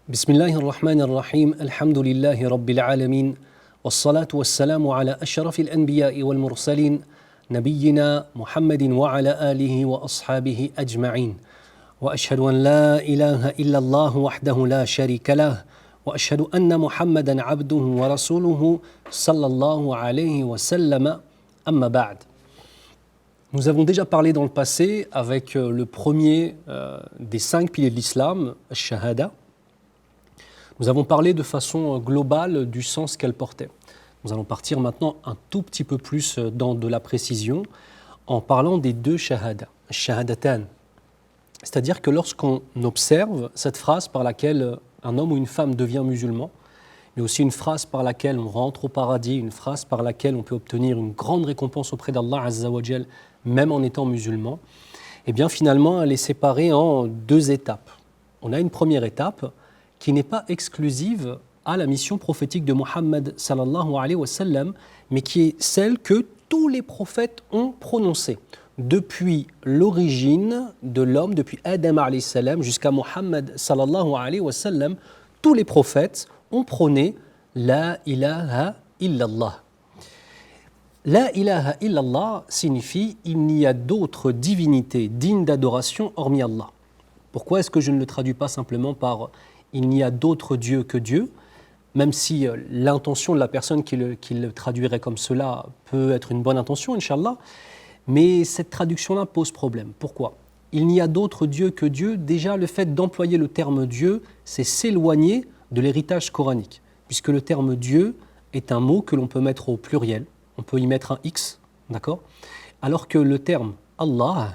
بسم الله الرحمن الرحيم الحمد لله رب العالمين والصلاة والسلام على أشرف الأنبياء والمرسلين نبينا محمد وعلى آله وأصحابه أجمعين وأشهد أن لا إله إلا الله وحده لا شريك له وأشهد أن محمدا عبده ورسوله صلى الله عليه وسلم أما بعد. Nous avons déjà parlé dans le passé avec le premier des 5 piliers de l'islam, Shahada. Nous avons parlé de façon globale du sens qu'elle portait. Nous allons partir maintenant un tout petit peu plus dans de la précision en parlant des 2 Shahada, Shahadatan. C'est-à-dire que lorsqu'on observe cette phrase par laquelle un homme ou une femme devient musulman, mais aussi une phrase par laquelle on rentre au paradis, une phrase par laquelle on peut obtenir une grande récompense auprès d'Allah Azza wa Jal, même en étant musulman, eh bien finalement elle est séparée en 2 étapes. On a une première étape qui n'est pas exclusive à la mission prophétique de Muhammad sallallahu alayhi wa sallam, mais qui est celle que tous les prophètes ont prononcée. Depuis l'origine de l'homme, depuis Adam alayhi salam jusqu'à Muhammad sallallahu alayhi wa sallam, tous les prophètes ont prôné La ilaha illallah. La ilaha illallah signifie il n'y a d'autre divinité digne d'adoration hormis Allah. Pourquoi est-ce que je ne le traduis pas simplement par il n'y a d'autre Dieu que Dieu, même si l'intention de la personne qui le traduirait comme cela peut être une bonne intention, Inch'Allah, mais cette traduction-là pose problème. Pourquoi ? Il n'y a d'autre Dieu que Dieu. Déjà, le fait d'employer le terme Dieu, c'est s'éloigner de l'héritage coranique, puisque le terme Dieu est un mot que l'on peut mettre au pluriel, on peut y mettre un X, d'accord ? Alors que le terme Allah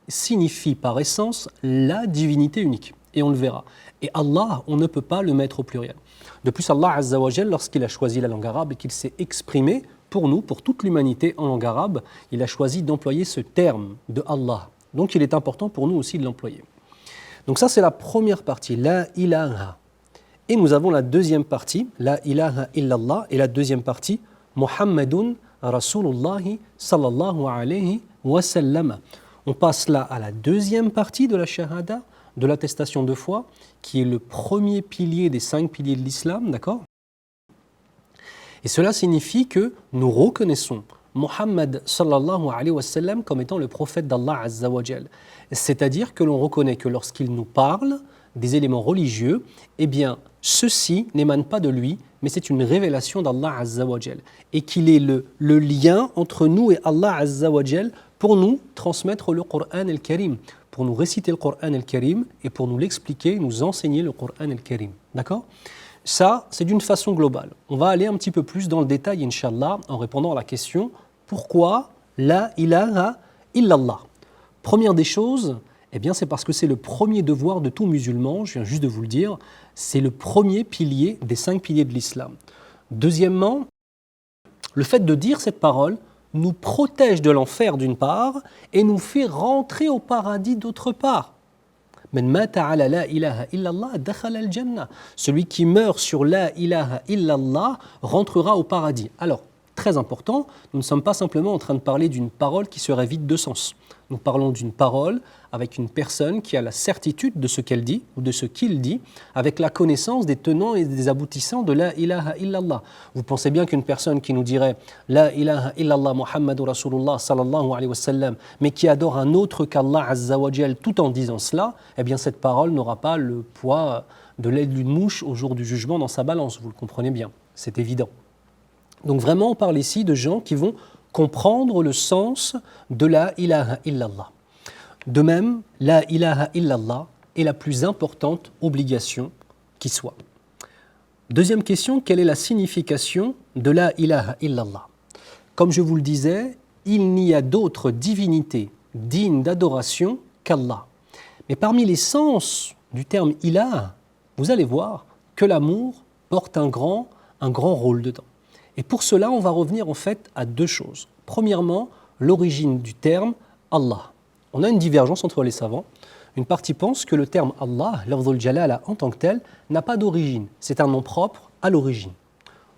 signifie par essence la divinité unique, et on le verra. Et Allah, on ne peut pas le mettre au pluriel. De plus, Allah Azza wa Jal, lorsqu'il a choisi la langue arabe et qu'il s'est exprimé pour nous, pour toute l'humanité en langue arabe, il a choisi d'employer ce terme de Allah. Donc il est important pour nous aussi de l'employer. Donc ça, c'est la première partie, la ilaha. Et nous avons la deuxième partie, la ilaha illallah, et la deuxième partie, Muhammadun Rasulullahi sallallahu alayhi wa sallam. On passe là à la deuxième partie de la shahada, de l'attestation de foi, qui est le premier pilier des 5 piliers de l'islam, d'accord ? Et cela signifie que nous reconnaissons Muhammad sallallahu alayhi wa sallam comme étant le prophète d'Allah Azza wa Jal. C'est-à-dire que l'on reconnaît que lorsqu'il nous parle des éléments religieux, eh bien, ceci n'émane pas de lui, mais c'est une révélation d'Allah Azza wa Jal. Et qu'il est le lien entre nous et Allah Azza wa Jal pour nous transmettre le Coran al-Karim, pour nous réciter le Coran al-Karim et pour nous l'expliquer, nous enseigner le Coran al-Karim. D'accord ? Ça, c'est d'une façon globale. On va aller un petit peu plus dans le détail, Inch'Allah, en répondant à la question « Pourquoi la ilaha illallah ?» Première des choses, eh bien, c'est parce que c'est le premier devoir de tout musulman, je viens juste de vous le dire, c'est le premier pilier des 5 piliers de l'islam. Deuxièmement, le fait de dire cette parole nous protège de l'enfer d'une part et nous fait rentrer au paradis d'autre part. Celui qui meurt sur la ilaha illallah rentrera au paradis. Alors, très important, nous ne sommes pas simplement en train de parler d'une parole qui serait vide de sens. Nous parlons d'une parole avec une personne qui a la certitude de ce qu'elle dit ou de ce qu'il dit, avec la connaissance des tenants et des aboutissants de la ilaha illallah. Vous pensez bien qu'une personne qui nous dirait la ilaha illallah Muhammadur Rasulullah sallallahu alayhi wa sallam, mais qui adore un autre qu'Allah Azza wa Jal tout en disant cela, eh bien cette parole n'aura pas le poids de l'aile d'une mouche au jour du jugement dans sa balance, vous le comprenez bien, c'est évident. Donc vraiment on parle ici de gens qui vont comprendre le sens de la ilaha illallah. De même, la ilaha illallah est la plus importante obligation qui soit. Deuxième question, quelle est la signification de la ilaha illallah ? Comme je vous le disais, il n'y a d'autre divinité digne d'adoration qu'Allah. Mais parmi les sens du terme ilah, vous allez voir que l'amour porte un grand rôle dedans. Et pour cela, on va revenir en fait à 2 choses. Premièrement, l'origine du terme Allah. On a une divergence entre les savants. Une partie pense que le terme Allah, lafzul jalala en tant que tel, n'a pas d'origine. C'est un nom propre à l'origine.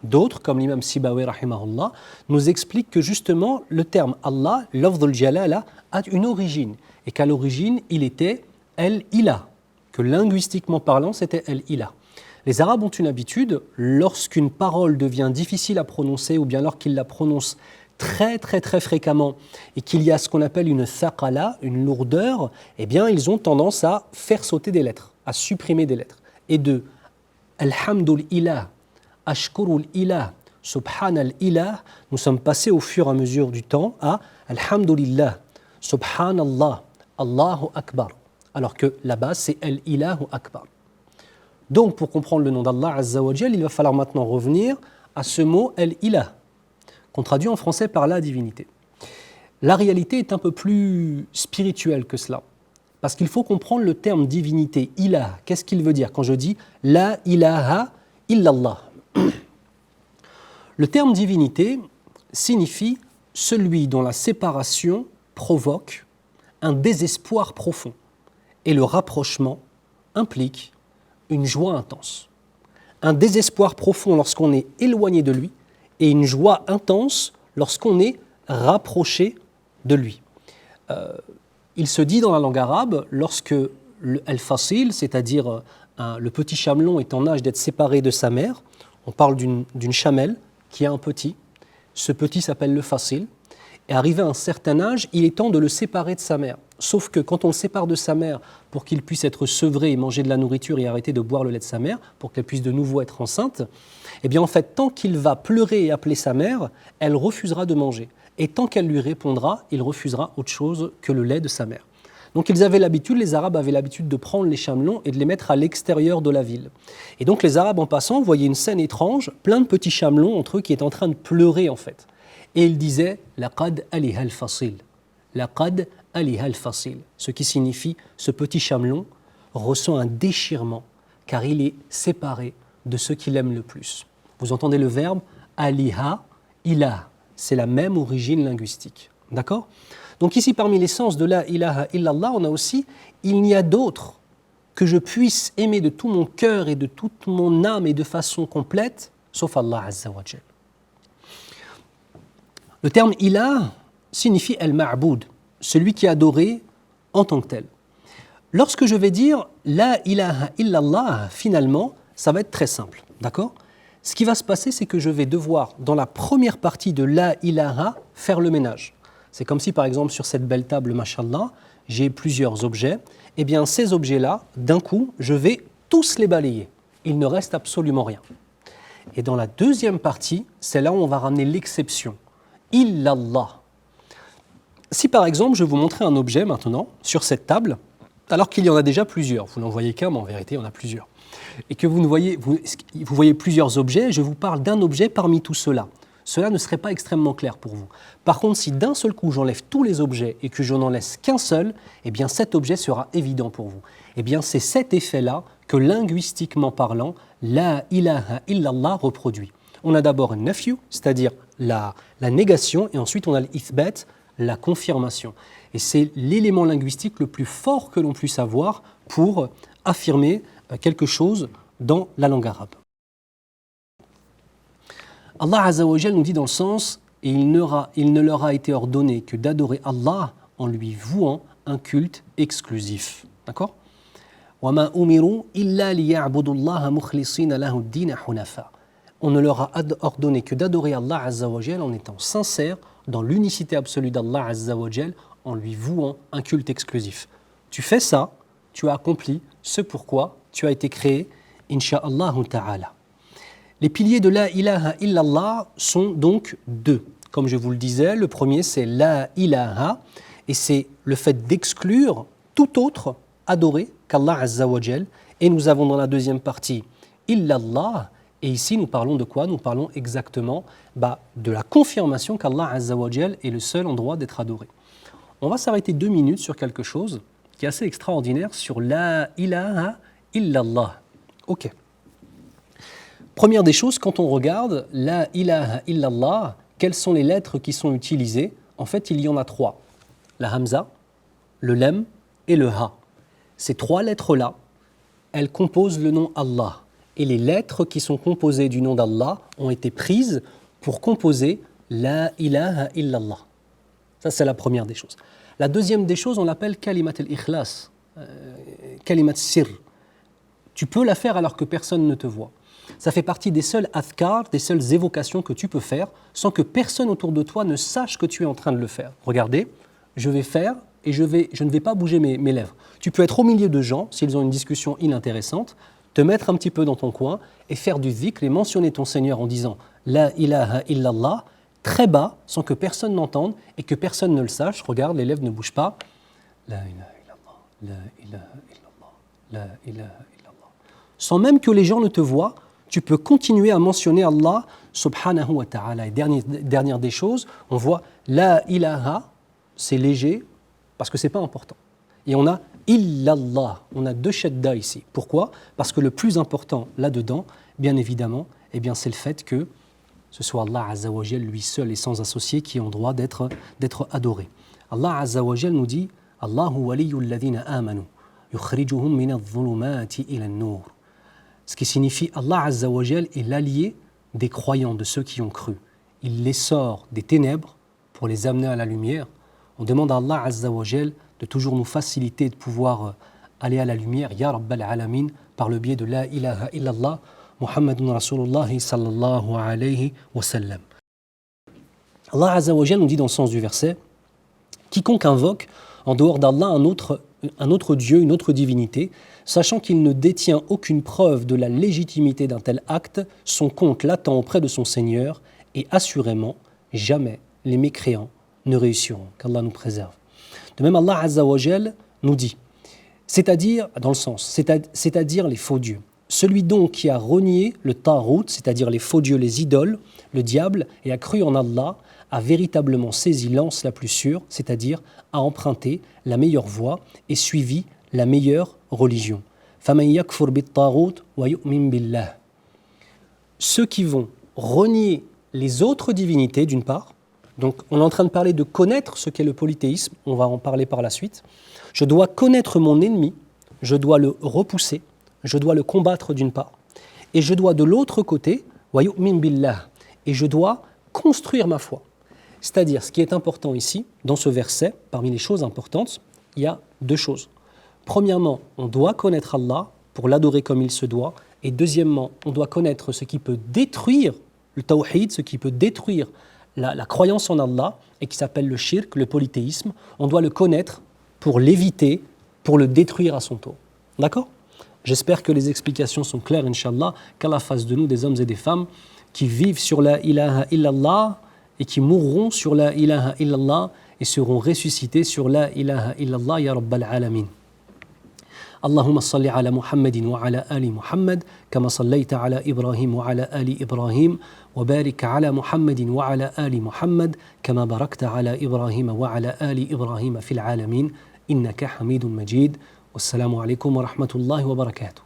D'autres, comme l'imam Sibawi rahimahullah, nous expliquent que justement le terme Allah, lafzul jalala, a une origine. Et qu'à l'origine, il était El-Ilah. Que linguistiquement parlant, c'était El-Ilah. Les Arabes ont une habitude, lorsqu'une parole devient difficile à prononcer ou bien lorsqu'ils la prononcent très très très fréquemment et qu'il y a ce qu'on appelle une thaqala, une lourdeur, eh bien ils ont tendance à faire sauter des lettres, à supprimer des lettres. Et de Alhamdul ilah, Ashkurul ilah, Subhanal ilah, nous sommes passés au fur et à mesure du temps à Alhamdulillah, Subhanallah, Allahu Akbar. Alors que la base c'est Al-Ilahu Akbar. Donc pour comprendre le nom d'Allah Azza wa Jal, il va falloir maintenant revenir à ce mot Al-Ilah, qu'on traduit en français par la divinité. La réalité est un peu plus spirituelle que cela, parce qu'il faut comprendre le terme divinité, ilah. Qu'est-ce qu'il veut dire quand je dis la ilaha illallah? Le terme divinité signifie celui dont la séparation provoque un désespoir profond et le rapprochement implique une joie intense. Un désespoir profond lorsqu'on est éloigné de lui et une joie intense lorsqu'on est rapproché de lui. Il se dit dans la langue arabe, lorsque al-fasil, c'est-à-dire le petit chamelon est en âge d'être séparé de sa mère, on parle d'une chamelle qui a un petit, ce petit s'appelle le fasil, et arrivé à un certain âge, il est temps de le séparer de sa mère. Sauf que quand on le sépare de sa mère pour qu'il puisse être sevré et manger de la nourriture et arrêter de boire le lait de sa mère, pour qu'elle puisse de nouveau être enceinte, eh bien en fait, tant qu'il va pleurer et appeler sa mère, elle refusera de manger. Et tant qu'elle lui répondra, il refusera autre chose que le lait de sa mère. Donc ils avaient l'habitude, les Arabes avaient l'habitude de prendre les chamelons et de les mettre à l'extérieur de la ville. Et donc les Arabes en passant voyaient une scène étrange, plein de petits chamelons entre eux qui étaient en train de pleurer en fait. Et ils disaient « Laqad aliha al-fasil » « Laqad aliha al-fasil » ce qui signifie « ce petit chamelon ressent un déchirement car il est séparé de ceux qu'il aime le plus ». Vous entendez le verbe « aliha ilah » c'est la même origine linguistique. D'accord ? Donc ici, parmi les sens de la ilaha illallah, on a aussi « il n'y a d'autre que je puisse aimer de tout mon cœur et de toute mon âme et de façon complète, sauf Allah Azza wa Jal ». Le terme ilah signifie al-ma'boud, celui qui est adoré en tant que tel. Lorsque je vais dire la ilaha illallah, finalement, ça va être très simple, d'accord ? Ce qui va se passer, c'est que je vais devoir, dans la première partie de la ilaha, faire le ménage. C'est comme si, par exemple, sur cette belle table, mashallah, j'ai plusieurs objets. Eh bien, ces objets-là, d'un coup, je vais tous les balayer. Il ne reste absolument rien. Et dans la deuxième partie, c'est là où on va ramener l'exception. Illallah. Si par exemple, je vais vous montrer un objet maintenant sur cette table, alors qu'il y en a déjà plusieurs, vous n'en voyez qu'un, mais en vérité, il y en a plusieurs, et que vous voyez plusieurs objets, je vous parle d'un objet parmi tous ceux-là. Cela ne serait pas extrêmement clair pour vous. Par contre, si d'un seul coup j'enlève tous les objets et que je n'en laisse qu'un seul, eh bien cet objet sera évident pour vous. Eh bien c'est cet effet-là que linguistiquement parlant, la ilaha illallah reproduit. On a d'abord un nafyu, c'est-à-dire la négation, et ensuite on a l'ithbat, la confirmation. Et c'est l'élément linguistique le plus fort que l'on puisse avoir pour affirmer quelque chose dans la langue arabe. Allah Azza wa Jal nous dit dans le sens « Et il ne leur a été ordonné que d'adorer Allah en lui vouant un culte exclusif. » D'accord ? On ne leur a ordonné que d'adorer Allah Azza wa Jal en étant sincère dans l'unicité absolue d'Allah Azza wa Jal en lui vouant un culte exclusif. Tu fais ça, tu as accompli ce pourquoi tu as été créé, Inch'Allah ta'ala. Les piliers de la ilaha illallah sont donc deux. Comme je vous le disais, le premier c'est la ilaha et c'est le fait d'exclure tout autre adoré qu'Allah Azza wa Jal. Et nous avons dans la deuxième partie illallah. Et ici nous parlons de quoi ? Nous parlons exactement de la confirmation qu'Allah Azza wa Jal est le seul en droit d'être adoré. On va s'arrêter 2 minutes sur quelque chose qui est assez extraordinaire sur la ilaha illallah. Ok. Première des choses, quand on regarde la ilaha illallah, quelles sont les lettres qui sont utilisées ? En fait, il y en a 3. La hamza, le lem et le ha. Ces 3 lettres-là, elles composent le nom Allah. Et les lettres qui sont composées du nom d'Allah ont été prises pour composer la ilaha illallah. Ça, c'est la première des choses. La deuxième des choses, on l'appelle kalimat al-ikhlas, kalimat sir. Tu peux la faire alors que personne ne te voit. Ça fait partie des seuls adhkar, des seules évocations que tu peux faire sans que personne autour de toi ne sache que tu es en train de le faire. Regardez, je vais faire et je ne vais pas bouger mes lèvres. Tu peux être au milieu de gens, s'ils ont une discussion inintéressante, te mettre un petit peu dans ton coin et faire du dhikr et mentionner ton Seigneur en disant « La ilaha illallah » très bas, sans que personne n'entende et que personne ne le sache. Regarde, les lèvres ne bougent pas. « La ilaha illallah, la ilaha illallah, la ilaha illallah » Sans même que les gens ne te voient, tu peux continuer à mentionner Allah subhanahu wa ta'ala. Et dernière des choses, on voit « La ilaha » c'est léger parce que ce n'est pas important. Et on a illallah, on a 2 shadda ici. Pourquoi ? Parce que le plus important là-dedans, bien évidemment, c'est le fait que ce soit Allah Azza wa Jal, lui seul et sans associé, qui ont droit d'être adoré. Allah Azza wa Jal nous dit Allahu waliyul ladhina amanu yukhrijuhum min adh-dhulumati ila an-nur. Ce qui signifie Allah Azza wa Jal est l'allié des croyants, de ceux qui ont cru. Il les sort des ténèbres pour les amener à la lumière. On demande à Allah Azza wa Jal de toujours nous faciliter de pouvoir aller à la lumière, Ya Rabbal Alamin, par le biais de La ilaha illallah, Muhammadun Rasulullah sallallahu alayhi wa sallam. Allah Azza wa Jal nous dit dans le sens du verset, quiconque invoque en dehors d'Allah un autre Dieu, une autre divinité, sachant qu'il ne détient aucune preuve de la légitimité d'un tel acte, son compte l'attend auprès de son Seigneur, et assurément, jamais les mécréants ne réussiront, qu'Allah nous préserve. De même, Allah Azza wa Jal nous dit, c'est-à-dire les faux dieux. Celui donc qui a renié le tarout, c'est-à-dire les faux dieux, les idoles, le diable, et a cru en Allah, a véritablement saisi l'anse la plus sûre, c'est-à-dire a emprunté la meilleure voie et suivi la meilleure religion. فَمَنْ يَكْفُرْ بِالطَّاغُوتِ وَيُؤْمِنْ بِاللَّهِ. Ceux qui vont renier les autres divinités, d'une part. Donc, on est en train de parler de connaître ce qu'est le polythéisme. On va en parler par la suite. Je dois connaître mon ennemi. Je dois le repousser. Je dois le combattre d'une part. Et je dois de l'autre côté, وَيُؤْمِنْ بِاللَّهِ. Et je dois construire ma foi. C'est-à-dire, ce qui est important ici, dans ce verset, parmi les choses importantes, il y a 2 choses. Premièrement, on doit connaître Allah pour l'adorer comme il se doit. Et deuxièmement, on doit connaître ce qui peut détruire le tawhid, ce qui peut détruire la croyance en Allah, et qui s'appelle le shirk, le polythéisme. On doit le connaître pour l'éviter, pour le détruire à son tour. D'accord ? J'espère que les explications sont claires, Inch'Allah, qu'Allah fasse de nous des hommes et des femmes qui vivent sur la ilaha illallah et qui mourront sur la ilaha illallah et seront ressuscités sur la ilaha illallah, ya Rabbal Alamin. اللهم صل على محمد وعلى آل محمد كما صليت على إبراهيم وعلى آل إبراهيم وبارك على محمد وعلى آل محمد كما باركت على إبراهيم وعلى آل إبراهيم في العالمين إنك حميد مجيد والسلام عليكم ورحمة الله وبركاته.